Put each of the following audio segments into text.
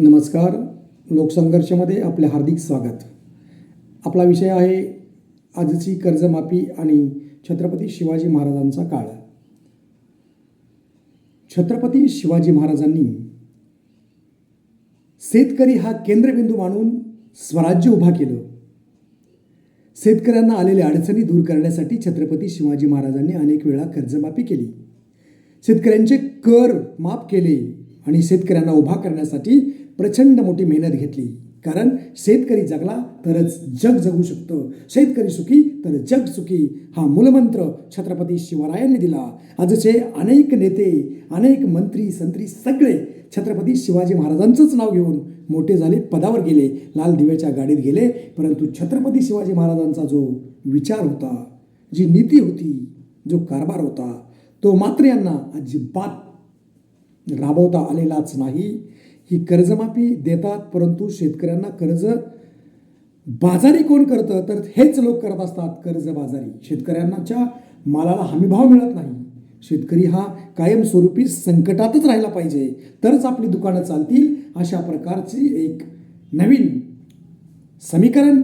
नमस्कार. लोकसंघर्षमध्ये आपले हार्दिक स्वागत. आपला विषय आहे आजची कर्जमाफी आणि छत्रपती शिवाजी महाराजांचा काळ. छत्रपती शिवाजी महाराजांनी शेतकरी हा केंद्रबिंदू मानून स्वराज्य उभा केलं. शेतकऱ्यांना आलेल्या अडचणी दूर करण्यासाठी छत्रपती शिवाजी महाराजांनी अनेक वेळा कर्जमाफी केली. शेतकऱ्यांचे कर माफ केले आणि शेतकऱ्यांना उभा करण्यासाठी प्रचंड मोठी मेहनत घेतली. कारण शेतकरी जगला तरच जग जगू शकतं, शेतकरी सुखी तर जग सुखी हा मूलमंत्र छत्रपती शिवरायांनी दिला. आजचे अनेक नेते, अनेक मंत्री संत्री सगळे छत्रपती शिवाजी महाराजांचंच नाव घेऊन मोठे झाले, पदावर गेले, लाल दिव्याच्या गाडीत गेले. परंतु छत्रपती शिवाजी महाराजांचा जो विचार होता, जी नीती होती, जो कारभार होता, तो मात्र यांना अजिबात राबवता आलेलाच नाही. ही कर्जमाफी देतात, परंतु शेतकऱ्यांना कर्ज बाजारी कोण करतं तर हेच लोक करत असतात. कर्जबाजारी. शेतकऱ्यांच्या मालाला हमीभाव मिळत नाही. शेतकरी हा कायमस्वरूपी संकटातच राहिला पाहिजे, तरच आपली दुकानं चालतील. अशा प्रकारची एक नवीन समीकरण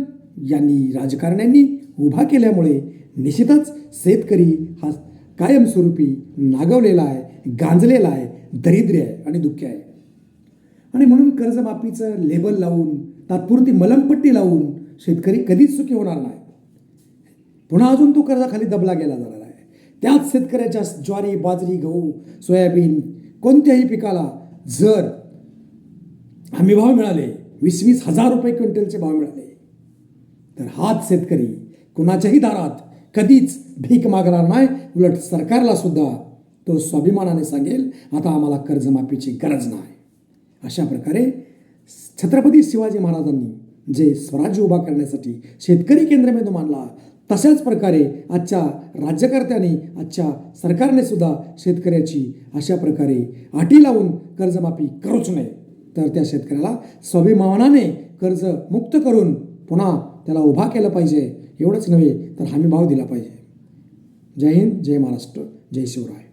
यांनी राजकारण्यांनी उभा केल्यामुळे निश्चितच शेतकरी हा कायमस्वरूपी नागवलेला आहे, गांजलेला आहे, दरिद्री आहे आणि दुःखी आहे. आणि म्हणून कर्जमाफीचं लेबल लावून, तात्पुरती मलमपट्टी लावून शेतकरी कधीच सुखी होणार नाही. पुन्हा अजून तो कर्जाखाली दबला गेला जाणार आहे. त्याच शेतकऱ्याच्या ज्वारी, बाजरी, गहू, सोयाबीन कोणत्याही पिकाला जर हमीभाव मिळाले, 20-20 हजार रुपये क्विंटलचे भाव मिळाले, तर हाच शेतकरी कुणाच्याही दारात कधीच भीक मागणार नाही. उलट सरकारला सुद्धा तो स्वाभिमानाने सांगेल, आता आम्हाला कर्जमाफीची गरज नाही. अशा प्रकारे छत्रपती शिवाजी महाराजांनी जे स्वराज्य उभा करण्यासाठी शेतकरी केंद्रबिंदू मानला, तशाच प्रकारे आजच्या राज्यकर्त्यांनी, आजच्या सरकारने सुद्धा शेतकऱ्याची अशा प्रकारे अटी लावून कर्जमाफी करूच नये. तर त्या शेतकऱ्याला स्वाभिमानाने कर्ज मुक्त करून पुन्हा त्याला उभा केलं पाहिजे. एवढंच नव्हे तर हमीभाव दिला पाहिजे. जय हिंद, जय महाराष्ट्र, जय शिवराय.